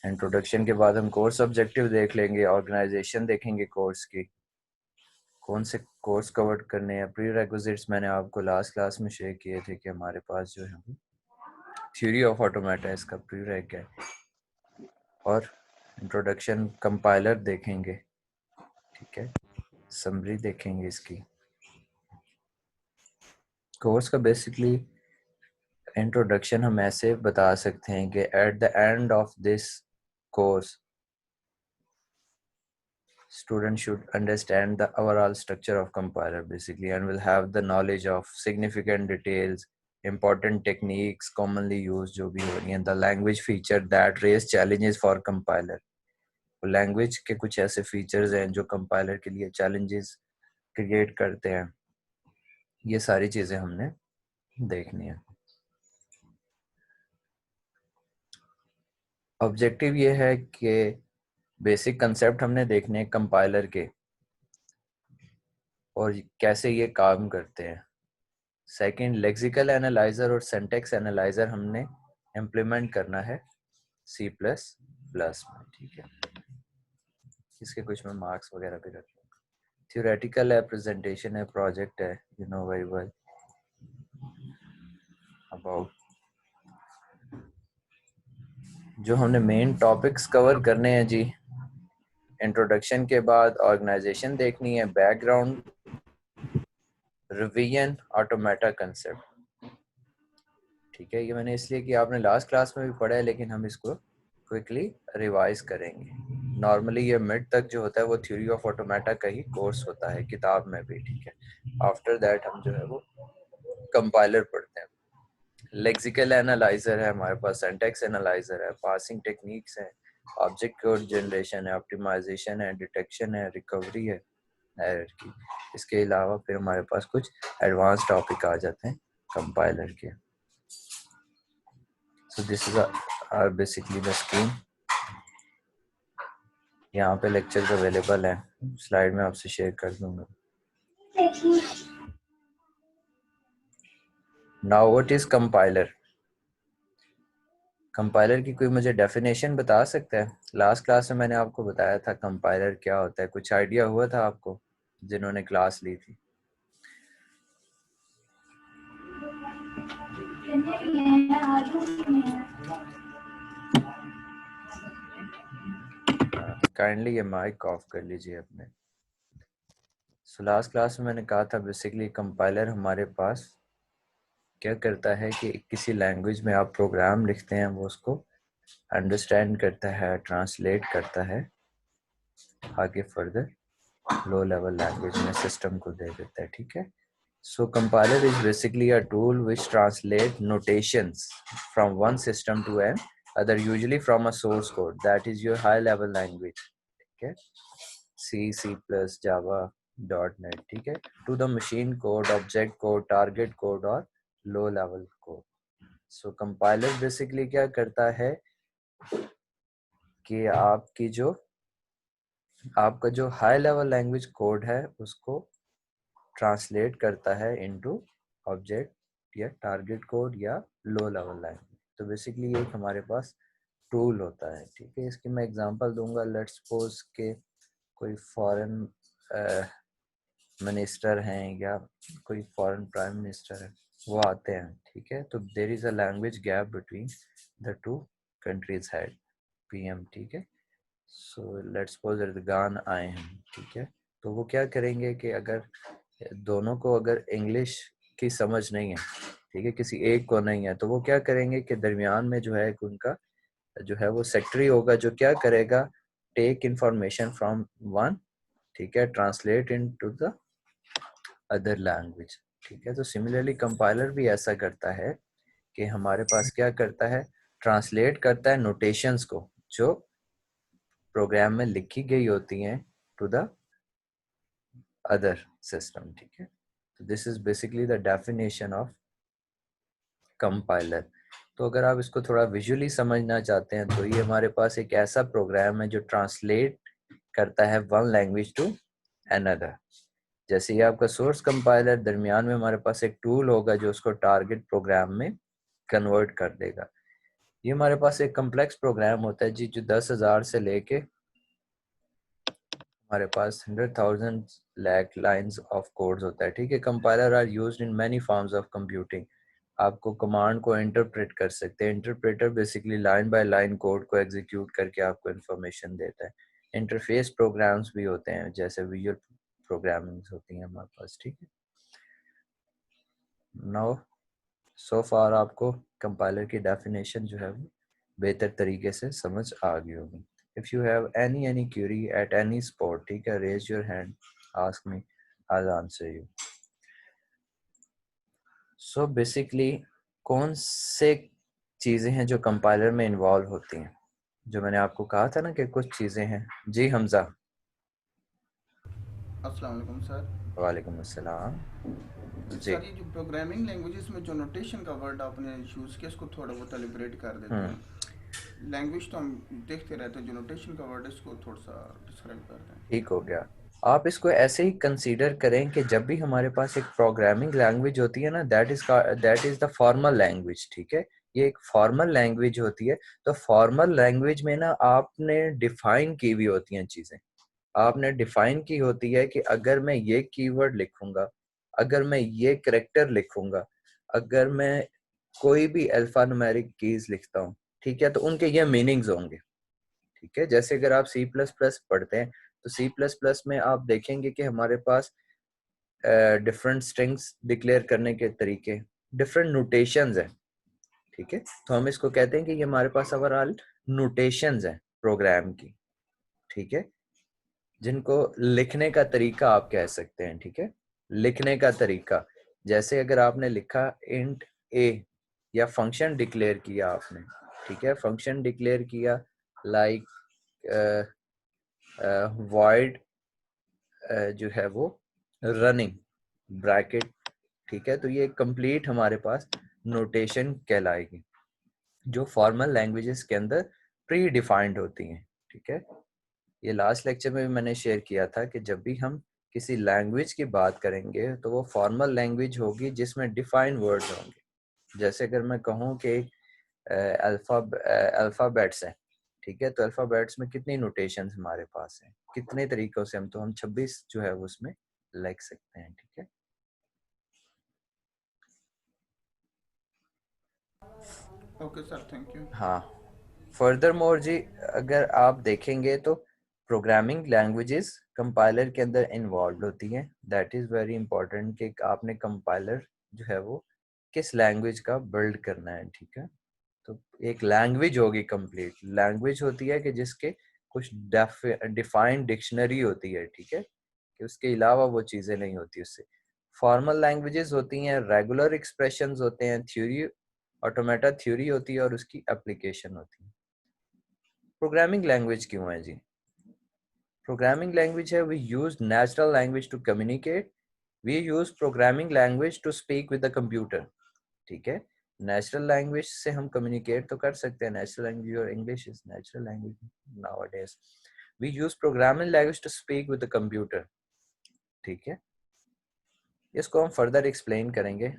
Introduction के बाद हम कोर्स ऑब्जेक्टिव देख लेंगे, ऑर्गेनाइजेशन देखेंगे कोर्स की, कौन से कोर्स कवर करने हैं, प्री रेक्विजिट्स मैंने आपको लास्ट क्लास में शेयर किए थे कि हमारे पास जो है थ्योरी ऑफ ऑटोमेटा इसका प्री रेक है, और इंट्रोडक्शन कंपाइलर देखेंगे, ठीक है, समरी देखेंगे इसकी। कोर्स का बेसिकली इंट्रोडक्शन हम ऐसे बता सकते हैं कि at the end of this course student should understand the overall structure of compiler basically and will have the knowledge of significant details, important techniques commonly used जो भी हो रही हैं, the language feature that raise challenges for compiler। Language के कुछ ऐसे features हैं जो कंपाइलर के लिए चैलेंजेस क्रिएट करते हैं, ये सारी चीजें हमने देखनी है। ऑब्जेक्टिव ये है कि बेसिक कंसेप्ट हमने देखने हैं कंपाइलर के और कैसे ये काम करते हैं। सेकंड, लेक्सिकल एनालाइजर और सिंटैक्स एनालाइजर हमने इम्प्लीमेंट करना है C++ में, ठीक है। इसके कुछ मैं मार्क्स वगैरह भी रख लूँगा। थ्योरेटिकल है, प्रेजेंटेशन है, प्रोजेक्ट है, you know very well about. जो हमने मेन टॉपिक्स कवर करने हैं जी, इंट्रोडक्शन के बाद ऑर्गेनाइजेशन देखनी है, बैकग्राउंड, रिवीजन, ऑटोमेटा कंसेप्ट, ठीक है। ये मैंने इसलिए कि आपने लास्ट क्लास में भी पढ़ा है, लेकिन हम इसको क्विकली रिवाइज करेंगे। नॉर्मली ये मिड तक जो होता है वो थ्योरी ऑफ ऑटोमेटा का ही कोर्स होता है किताब में भी, ठीक है। आफ्टर दैट हम जो है वो कंपाइलर पढ़ते हैं। लेक्सिकल एनालाइजर है हमारे पास, सिंटैक्स एनालाइजर है, पार्सिंग टेक्निक्स है, ऑब्जेक्ट कोड जनरेशन है, ऑप्टिमाइजेशन है, डिटेक्शन है, रिकवरी है, हायरार्की। इसके अलावा फिर हमारे पास कुछ एडवांस टॉपिक आ जाते हैं कंपाइलर के। So this is basically the scheme. यहाँ पे लेक्चर्स अवेलेबल हैं, स्लाइड में आपसे शेयर कर दूंगा। Now what is compiler? Compiler की कोई मुझे डेफिनेशन बता सकता है? लास्ट क्लास में मैंने आपको बताया था कंपाइलर क्या होता है, कुछ आइडिया हुआ था आपको जिन्होंने क्लास ली थी? काइंडली ये माइक ऑफ कर लीजिए अपने। सो लास्ट क्लास में मैंने कहा था बेसिकली कंपाइलर हमारे पास क्या करता है कि किसी लैंग्वेज में आप प्रोग्राम लिखते हैं, वो उसको अंडरस्टैंड करता है, ट्रांसलेट करता है, आगे फर्दर लो लेवल लैंग्वेज में सिस्टम को दे देता है, ठीक है। So compiler is basically a tool which translate notations from one system to another, usually from a source code, that is your high level language, okay, C, C++, Java, .NET, ठीक है, to the machine code, object code, target code और low level code. So compiler basically क्या करता है कि आपका जो high level language code है उसको ट्रांसलेट करता है इनटू ऑब्जेक्ट या टारगेट कोड या लो लेवल लैंग्वेज। तो बेसिकली ये एक हमारे पास टूल होता है, ठीक है। इसकी मैं एग्जांपल दूंगा। लेट्स सपोज के कोई फॉरेन मिनिस्टर हैं या कोई फॉरेन प्राइम मिनिस्टर है, वो आते हैं, ठीक है। तो there is a language gap between the two countries head PM, ठीक है। सो लेट्स सपोज एर्दोगान आए हैं, ठीक है। तो वो क्या करेंगे कि अगर दोनों को अगर इंग्लिश की समझ नहीं है, ठीक है, किसी एक को नहीं है, तो वो क्या करेंगे कि दरमियान में जो है उनका जो है वो सेक्रेटरी होगा जो क्या करेगा, टेक इंफॉर्मेशन फ्रॉम वन, ठीक है, translate into the other language, ठीक है। तो सिमिलरली कंपाइलर भी ऐसा करता है कि हमारे पास क्या करता है, ट्रांसलेट करता है नोटेशंस को जो प्रोग्राम में लिखी गई होती हैं टू द अदर सिस्टम, ठीक है। तो this is basically the definition of compiler. तो अगर आप इसको थोड़ा विजुअली समझना चाहते हैं तो ये हमारे पास एक ऐसा प्रोग्राम है जो ट्रांसलेट करता है वन लैंग्वेज टू अनदर। जैसे ये आपका सोर्स कंपाइलर, दरमियान में हमारे पास एक टूल होगा जो उसको टारगेट प्रोग्राम में कन्वर्ट कर देगा। ये हमारे पास एक कम्प्लेक्स प्रोग्राम होता है जी, जो 10,000 से लेके हमारे पास 100,000 लाख लाइंस ऑफ कोड्स होता है, ठीक है। Compiler are used in many forms of computing. आपको कमांड को इंटरप्रेट कर सकते हैं। Interpreter basically line by line code को एग्जीक्यूट करके आपको इंफॉर्मेशन देता है। इंटरफेस प्रोग्राम्स भी होते हैं, जैसे विजुअल प्रोग्रामिंग होती है हमारे पास, ठीक है। नाउ सो फार आपको कंपाइलर की डेफिनेशन जो है वो बेहतर तरीके से समझ आ गई होगी। If you have any query at any spot, ठीक है, raise your hand, ask me, I will answer you. So basically कौन से चीज़ें हैं जो कंपाइलर में इन्वॉल्व होती हैं? जो मैंने आपको कहा था ना कि कुछ चीज़ें हैं। जी हमजा। अस्सलाम वालेकुम सर। वालेकुम अस्सलाम। जी। सर ये जो प्रोग्रामिंग लैंग्वेजेस में जो नोटेशन का वर्ड आपने यूज़ किया इसको थोड़ा बहुत एलिब्रेट कर देते हम्म हैं। लैंग्वेज तो हम देखते रहते हैं, जो नोटेशन का वर्ड है इसको थोड़ा सा डिस्क्राइब कर दें। ठीक हो गया। आप इसको ऐसे ही कंसीडर करें कि जब भी हमारे पास एक प्रोग्रामिंग लैंग्वेज होती है ना, that is the formal language, ठीक है। ये एक फॉर्मल लैंग्वेज होती है। तो फॉर्मल लैंग्वेज में ना आपने डिफाइन की हुई होती हैं चीजें। आपने डिफाइन की होती है कि अगर मैं ये कीवर्ड लिखूंगा, अगर मैं ये करेक्टर लिखूंगा, अगर मैं कोई भी अल्फा न्यूमेरिक कीज लिखता हूँ, ठीक है, तो उनके ये मीनिंग्स होंगे, ठीक है। जैसे अगर आप सी प्लस प्लस पढ़ते हैं तो सी प्लस प्लस में आप देखेंगे कि हमारे पास डिफरेंट स्ट्रिंग्स डिक्लेयर करने के तरीके, डिफरेंट नोटेशंस हैं, ठीक है। तो हम इसको कहते हैं कि ये हमारे पास ओवरऑल नोटेशंस हैं प्रोग्राम की, ठीक है, जिनको लिखने का तरीका आप कह सकते हैं, ठीक है। लिखने का तरीका, जैसे अगर आपने लिखा इंट ए या फंक्शन डिक्लेयर किया आपने, ठीक है, फंक्शन डिक्लेयर किया लाइक void जो है वो रनिंग ब्रैकेट, ठीक है, तो ये कंप्लीट हमारे पास नोटेशन कहलाएगी, जो फॉर्मल लैंग्वेजेस के अंदर प्री डिफाइंड होती हैं, ठीक है। ये लास्ट लेक्चर में भी मैंने शेयर किया था कि जब भी हम किसी लैंग्वेज की बात करेंगे तो वो फॉर्मल लैंग्वेज होगी जिसमें डिफाइंड वर्ड्स होंगे। जैसे अगर मैं कहूँ कि अल्फ़ाबेट्स हैं, ठीक है, तो अल्फ़ाबेट्स में कितनी नोटेशन हमारे पास हैं, कितने तरीकों से हम 26 जो है वो उसमें लिख सकते हैं, ठीक है। Okay sir, thank you. हाँ, फर्दर मोर जी, अगर आप देखेंगे तो प्रोग्रामिंग लैंग्वेजेस कंपाइलर के अंदर इन्वॉल्व होती हैं। दैट इज़ वेरी इंपॉर्टेंट कि आपने कंपाइलर जो है वो किस लैंग्वेज का बिल्ड करना है, ठीक है। तो एक लैंग्वेज होगी, कंप्लीट लैंग्वेज होती है कि जिसके कुछ डिफाइंड डिक्शनरी होती है, ठीक है, कि उसके अलावा वो चीज़ें नहीं होती उससे। फॉर्मल लैंग्वेजेस होती हैं, रेगुलर एक्सप्रेशंस होते हैं, थ्योरी ऑटोमेटा थ्योरी होती है और उसकी एप्लीकेशन होती है। प्रोग्रामिंग लैंग्वेज क्यों है जी? प्रोग्रामिंग लैंग्वेज है, we use natural language to communicate, we use programming language to speak with the computer, ठीक है। नेचुरल लैंग्वेज से हम कम्युनिकेट तो कर सकते हैं, नेचुरल लैंग्वेज और English is natural language nowadays. We use programming language to speak with the computer, ठीक है। इसको हम फर्दर एक्सप्लेन करेंगे।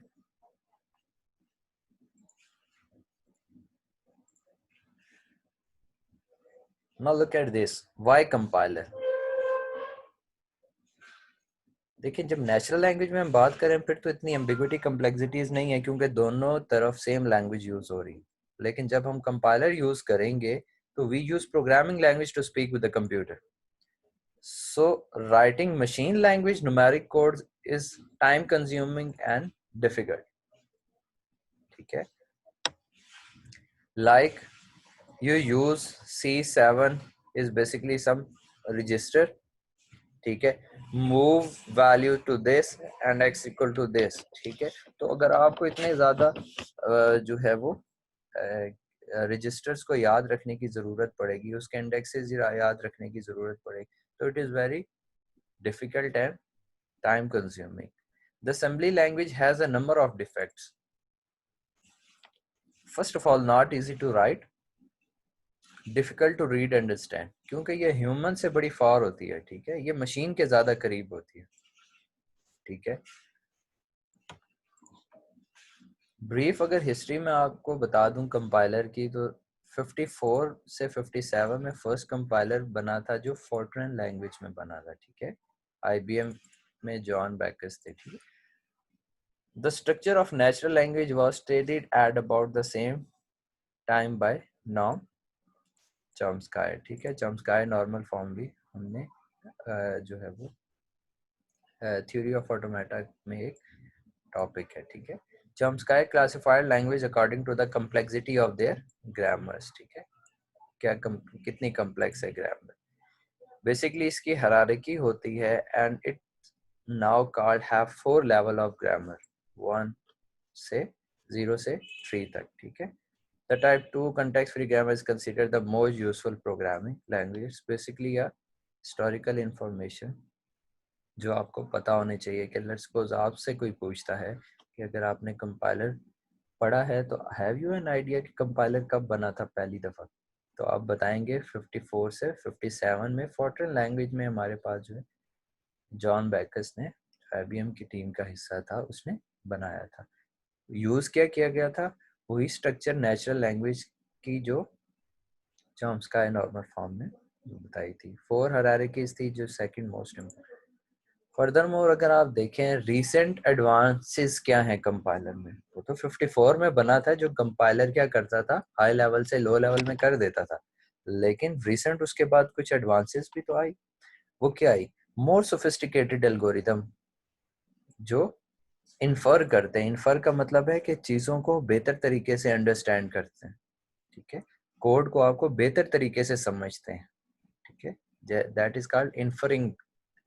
Now look at this, why compiler. देखिए, जब नेचुरल लैंग्वेज में हम बात करें फिर तो इतनी एम्बिग्विटी कम्प्लेक्सिटीज नहीं है, क्योंकि दोनों तरफ सेम लैंग्वेज यूज हो रही है। लेकिन जब हम कंपाइलर यूज करेंगे तो we use programming language to speak with the computer. So writing machine language numeric codes is time consuming and difficult, ठीक है। Like you use C7 is basically some register, ठीक है, move value to this and x equal to this, ठीक है। तो अगर आपको इतने ज्यादा जो है वो रजिस्टर्स को याद रखने की जरूरत पड़ेगी, उसके इंडेक्सेस याद रखने की जरूरत पड़ेगी, तो it is very difficult and time consuming. The assembly language has a number of defects. First of all, not easy to write, difficult to read understand, क्योंकि ये ह्यूमन से बड़ी फार होती है, ठीक है, ये मशीन के ज्यादा करीब होती है, ठीक है। ब्रीफ अगर हिस्ट्री में आपको बता दूं कंपाइलर की, तो 54 से 57 में फर्स्ट कंपाइलर बना था जो फोर्ट्रन लैंग्वेज में बना था, ठीक है। आईबीएम में जॉन बैकस थे, ठीक है। The structure of natural language was studied at about the same time by नॉर्म चॉम्स्काई, ठीक है। चॉम्स्काई नॉर्मल फॉर्म भी हमने जो है वो थ्योरी ऑफ ऑटोमेटा में एक टॉपिक है, ठीक है। Chomsky classified language according to the complexity of their grammars, ठीक है। कितनी कम्प्लेक्स है ग्रामर। बेसिकली इसकी हायरार्की होती है and it now called have 4 level of grammar, 1 से 0 से 3 तक, ठीक है। The type 2 context-free grammar is considered the most useful programming language. It's basically a historical information जो आपको पता होनी चाहिए कि लेट्स सपोज आपसे कोई पूछता है कि अगर आपने कंपाइलर पढ़ा है तो हैव यू एन आइडिया कि कंपाइलर कब बना था पहली दफ़ा, तो आप बताएंगे 54 से 57 में फोर्ट्रन लैंग्वेज में हमारे पास जो है जॉन बैकस ने, आईबीएम की टीम का हिस्सा था, उसने बनाया था। यूज़ क्या किया गया था, वही स्ट्रक्चर नेचुरल लैंग्वेज की जो चॉम्स्काई नॉर्मल फॉर्म में बताई थी। 4 हायरार्कीज थी जो second most important. Further more अगर आप देखें रिसेंट एडवांसेस क्या हैं कंपाइलर में, वो तो 54 में बना था, जो कंपाइलर क्या करता था हाई लेवल से लो लेवल में कर देता था, लेकिन रिसेंट उसके बाद कुछ एडवांसेस भी तो आई। वो क्या आई, मोर सोफिस्टिकेटेड एल्गोरिदम जो इन्फर करते हैं। इन्फर का मतलब है कि चीज़ों को बेहतर तरीके से अंडरस्टैंड करते हैं, ठीक है। कोड को आपको बेहतर तरीके से समझते हैं, ठीक है। That is called inferring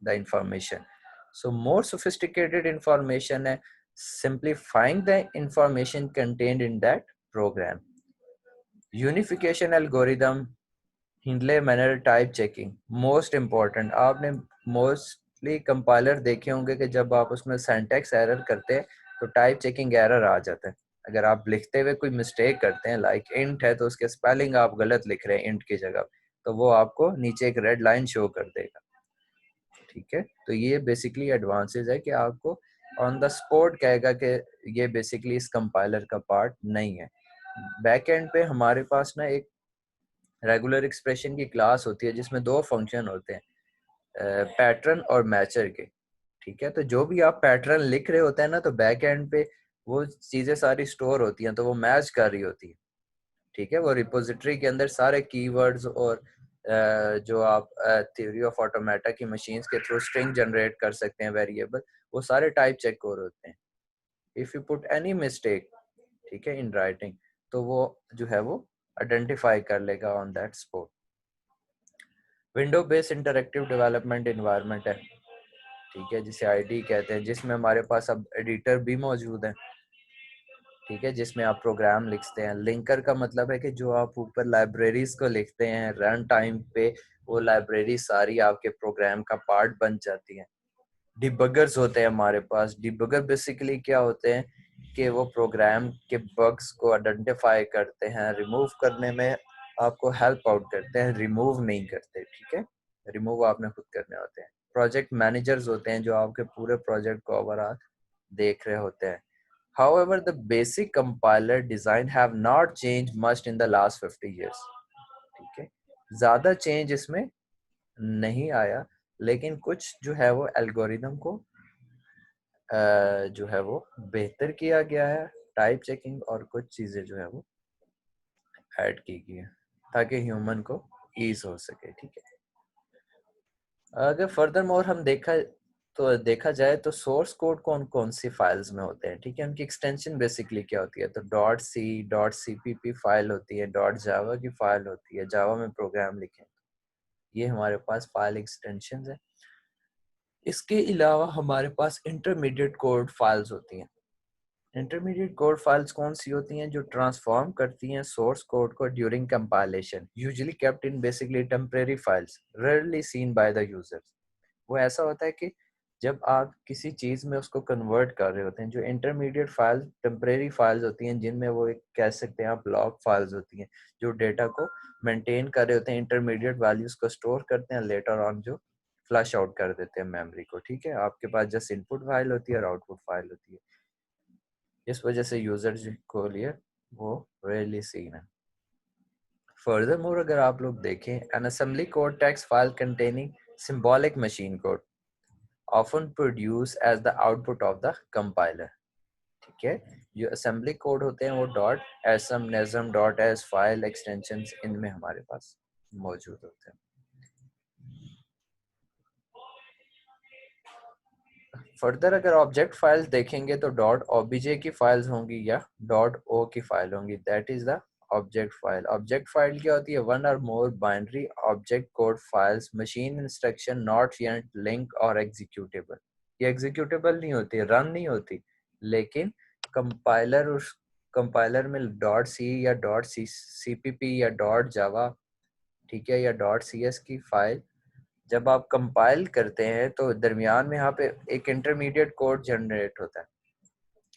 the information. So more sophisticated information है simplifying the information contained in that program. Unification algorithm, Hindley Milner type checking, most important. आपने मोस्टली कंपाइलर देखे होंगे कि जब आप उसमें सिंटैक्स एरर करते हैं तो टाइप चेकिंग एरर आ जाता है। अगर आप लिखते हुए कोई मिस्टेक करते हैं, लाइक इंट है तो उसके स्पेलिंग आप गलत लिख रहे हैं इंट की जगह, तो वो आपको नीचे एक रेड लाइन शो कर देगा, ठीक है। तो ये बेसिकली एडवांसेस है कि आपको ऑन द स्पॉट कहेगा कि ये बेसिकली इस कंपाइलर का पार्ट नहीं है। बैक एंड पे हमारे पास ना एक रेगुलर एक्सप्रेशन की क्लास होती है जिसमें 2 फंक्शन होते हैं, पैटर्न और मैचर के, ठीक है। तो जो भी आप पैटर्न लिख रहे होते हैं ना, तो बैक एंड पे वो चीज़ें सारी स्टोर होती हैं, तो वो मैच कर रही होती है, ठीक है। वो रिपोजिटरी के अंदर सारे कीवर्ड्स और जो आप थ्योरी ऑफ ऑटोमेटा की मशीन्स के थ्रू स्ट्रिंग जनरेट कर सकते हैं वेरिएबल, वो सारे टाइप चेक हो रहे होते हैं। If you put any mistake, ठीक है, इन राइटिंग, तो वो जो है वो आइडेंटिफाई कर लेगा on that spot. Window based interactive development environment है, ठीक है, जिसे आईडी कहते हैं, जिसमें हमारे पास अब एडिटर भी मौजूद है, ठीक है, जिसमें आप प्रोग्राम लिखते हैं। लिंकर का मतलब है कि जो आप ऊपर लाइब्रेरीज को लिखते हैं रन टाइम पे, वो लाइब्रेरी सारी आपके प्रोग्राम का पार्ट बन जाती है। डिबगर्स होते हैं हमारे पास। डिबगर बेसिकली क्या होते हैं कि वो प्रोग्राम के बग्स को आइडेंटिफाई करते हैं, रिमूव करने में आपको हेल्प आउट करते हैं, रिमूव नहीं करते, ठीक है। रिमूव आपने खुद करने होते हैं। प्रोजेक्ट मैनेजर्स होते हैं जो आपके पूरे प्रोजेक्ट को ओवरऑल देख रहे होते हैं। However, the basic compiler design have not changed much in the last 50 years. ठीक है, ज़्यादा चेंज इसमें नहीं आया, लेकिन कुछ जो है वो एल्गोरिदम को जो है वो बेहतर किया गया है, टाइप चेकिंग और कुछ चीज़ें जो है वो ऐड की गई है ताकि ह्यूमन को ईज हो सके, ठीक है। अगर फर्दर मोर हम देखा जाए तो सोर्स कोड कौन कौन सी फाइल्स में होते हैं, ठीक है। उनकी एक्सटेंशन बेसिकली क्या होती है, तो .c.cpp फाइल होती है, .java की फाइल होती है, जावा में प्रोग्राम लिखें, ये हमारे पास फाइल एक्सटेंशन है। इसके अलावा हमारे पास इंटरमीडिएट कोड फाइल्स होती हैं। इंटरमीडिएट कोड फाइल्स कौन सी होती हैं, जो ट्रांसफॉर्म करती हैं सोर्स कोड को during compilation, usually kept in basically temporary files rarely scene by the users. वो ऐसा होता है कि जब आप किसी चीज़ में उसको कन्वर्ट कर रहे होते हैं, जो इंटरमीडिएट फाइल टेम्परेरी फाइल्स होती हैं, जिनमें वो एक कह सकते हैं आप लॉग फाइल्स होती हैं, जो डेटा को मेंटेन कर रहे होते हैं, इंटरमीडिएट वैल्यूज को स्टोर करते हैं, लेटर ऑन जो फ्लश आउट कर देते हैं मेमोरी को, ठीक है। आपके पास जस्ट इनपुट फाइल होती है और आउटपुट फाइल होती है। इस वजह से यूजर को लिए वो रेयरली सीन है। फर्दरमोर अगर आप लोग देखें, an assembly code text file containing symbolic machine code often produced as the output of the compiler. ठीक है, जो असेंबली कोड होते हैं वो डॉट एसएम नेजम डॉट एस फाइल एक्सटेंशंस इनमें हमारे पास मौजूद होते हैं। फर्दर अगर ऑब्जेक्ट फाइल्स देखेंगे तो डॉट ओबीजे की फाइल्स होंगी या डॉट ओ की फाइल होंगी, that is the object file. Object file क्या होती है? वन और more binary object code files, machine instruction not yet link और एग्जीक्यूटेबल। ये एग्जीक्यूटेबल नहीं होती, रन नहीं होती, लेकिन कंपाइलर उस कंपाइलर में डॉट सी या डॉट सीपीपी या डॉट जावा, ठीक है, या डॉट सीएस की फाइल जब आप कंपाइल करते हैं तो दरमियान में यहाँ पे एक इंटरमीडिएट कोड जनरेट होता है,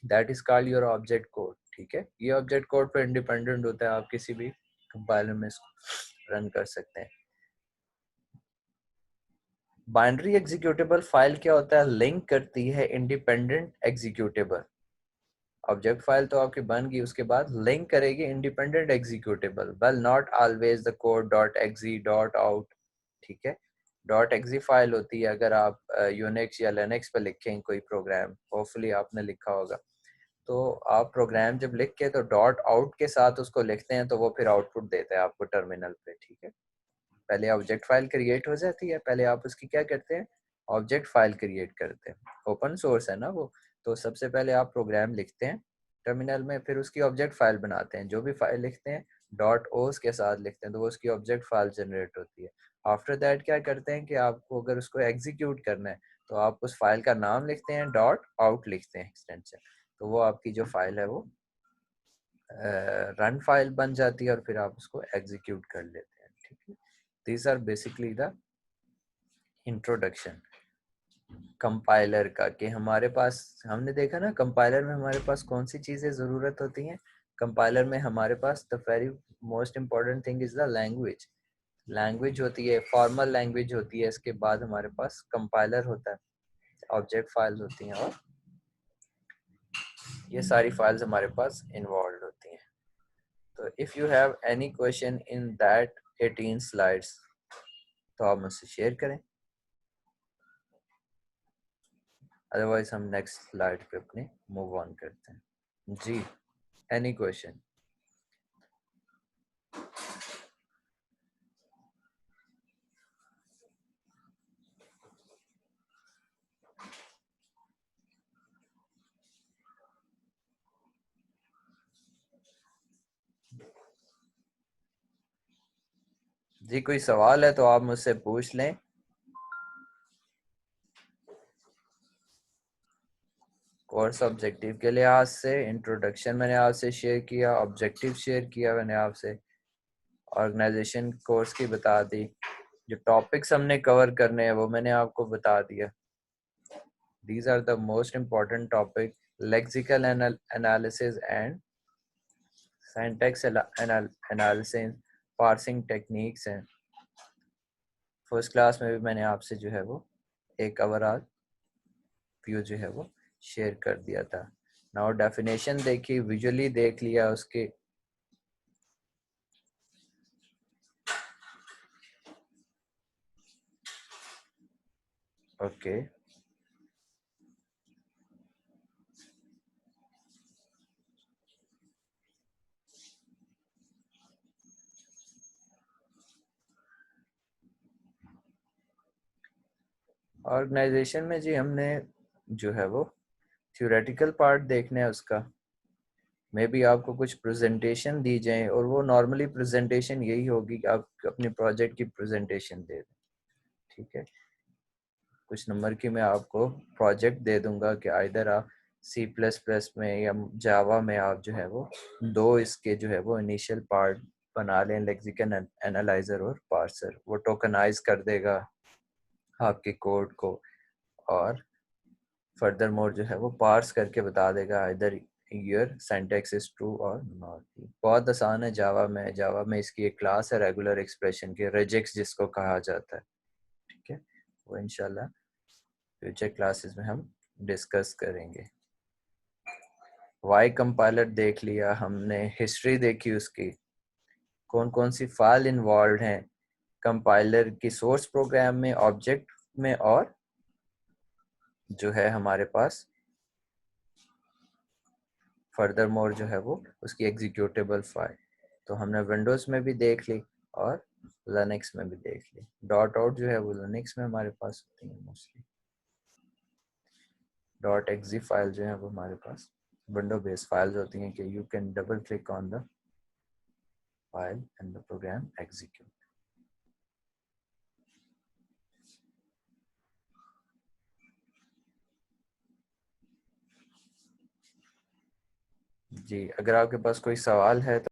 that is called your object code. ठीक है, ये ऑब्जेक्ट कोड पर इंडिपेंडेंट होता है, आप किसी भी कंपाइलर में इसको रन कर सकते हैं। बाइनरी एग्जीक्यूटेबल फाइल क्या होता है? लिंक करती है इंडिपेंडेंट एग्जीक्यूटेबल। ऑब्जेक्ट फाइल तो आपकी बन गई, उसके बाद लिंक करेगी independent executable, well not always the code dot exe dot out. ठीक है, डॉट एक्जी फाइल होती है अगर आप यूनिक्स या लिनक्स पे लिखें कोई प्रोग्राम, होपफुली आपने लिखा होगा, तो आप प्रोग्राम जब लिख के तो डॉट आउट के साथ उसको लिखते हैं तो वो फिर आउटपुट देता है आपको टर्मिनल पे। ठीक है, पहले ऑब्जेक्ट फाइल क्रिएट हो जाती है, पहले आप उसकी क्या करते हैं? ऑब्जेक्ट फाइल क्रिएट करते हैं, ओपन सोर्स है ना वो, तो सबसे पहले आप प्रोग्राम लिखते हैं टर्मिनल में, फिर उसकी ऑब्जेक्ट फाइल बनाते हैं, जो भी फाइल लिखते हैं डॉट ओस के साथ लिखते हैं तो वो उसकी ऑब्जेक्ट फाइल जनरेट होती है। आफ्टर दैट क्या करते हैं कि आपको अगर उसको एग्जीक्यूट करना है तो आप उस फाइल का नाम लिखते हैं, डॉट आउट लिखते हैं एक्सटेंशन, तो वो आपकी जो फाइल है वो रन फाइल बन जाती है और फिर आप उसको एग्जीक्यूट कर लेते हैं। ठीक है, these are basically the introduction compiler का, कि हमारे पास हमने देखा ना कंपाइलर में हमारे पास कौन सी चीज़ें ज़रूरत होती हैं। कंपाइलर में हमारे पास the very most important thing is the language. Language होती है, फॉर्मल लैंग्वेज होती है, इसके बाद हमारे पास कंपाइलर होता है, ऑब्जेक्ट फाइल्स होती हैं, और ये सारी फाइल्स हमारे पास इन्वॉल्व होती हैं। तो if you have any question in that 18 slides तो आप मुझसे शेयर करें, अदरवाइज हम नेक्स्ट स्लाइड पे अपने मूव ऑन करते हैं। जी, एनी क्वेश्चन? जी, कोई सवाल है तो आप मुझसे पूछ लें। कोर्स ऑब्जेक्टिव के लिहाज से इंट्रोडक्शन मैंने आपसे शेयर किया, ऑब्जेक्टिव शेयर किया मैंने आपसे, ऑर्गेनाइजेशन कोर्स की बता दी, जो टॉपिक्स हमने कवर करने हैं वो मैंने आपको बता दिया। These are the most important topic, lexical analysis and syntax analysis, parsing techniques हैं। फर्स्ट क्लास में भी मैंने आपसे जो है वो एक ओवरऑल व्यू जो है वो शेयर कर दिया था। नाउ डेफिनेशन देखी, विजुअली देख लिया उसके, ओके। ऑर्गेनाइजेशन में जी हमने जो है वो थ्योरेटिकल पार्ट देखना है उसका, मे बी आपको कुछ प्रेजेंटेशन दी जाए, और वो नॉर्मली प्रेजेंटेशन यही होगी कि आप अपने प्रोजेक्ट की प्रेजेंटेशन दे दें। ठीक है, कुछ नंबर की मैं आपको प्रोजेक्ट दे दूंगा कि आइदर आप सी प्लस प्लस में या जावा में आप जो है वो दो इसके जो है वो इनिशियल पार्ट बना लें, लेक्सिकन एनालाइजर और पार्सर, वो टोकनाइज कर देगा आपके कोड को, और फर्दर मोर जो है वो पार्स करके बता देगा इधर योर सिंटैक्स इज ट्रू और नॉट। बहुत आसान है जावा में, जावा में इसकी एक क्लास है रेगुलर एक्सप्रेशन की, रेजिक्स जिसको कहा जाता है। ठीक है, वो इंशाल्लाह फ्यूचर क्लासेस में हम डिस्कस करेंगे। वाई कंपाइलर देख लिया हमने, हिस्ट्री देखी उसकी, कौन कौन सी फाइल इन्वॉल्व हैं कंपाइलर की सोर्स प्रोग्राम में, ऑब्जेक्ट में, और जो है हमारे पास फर्दर मोर जो है वो उसकी एग्जीक्यूटेबल फाइल। तो हमने विंडोज में भी देख ली और लिनक्स में भी देख ली। डॉट आउट जो है वो लिनक्स में हमारे पास होती है मोस्टली। डॉट एक्जी फाइल जो है वो हमारे पास विंडो बेस्ड फाइल्स होती हैं कि you can double click on the file and the program execute. जी, अगर आपके पास कोई सवाल है तो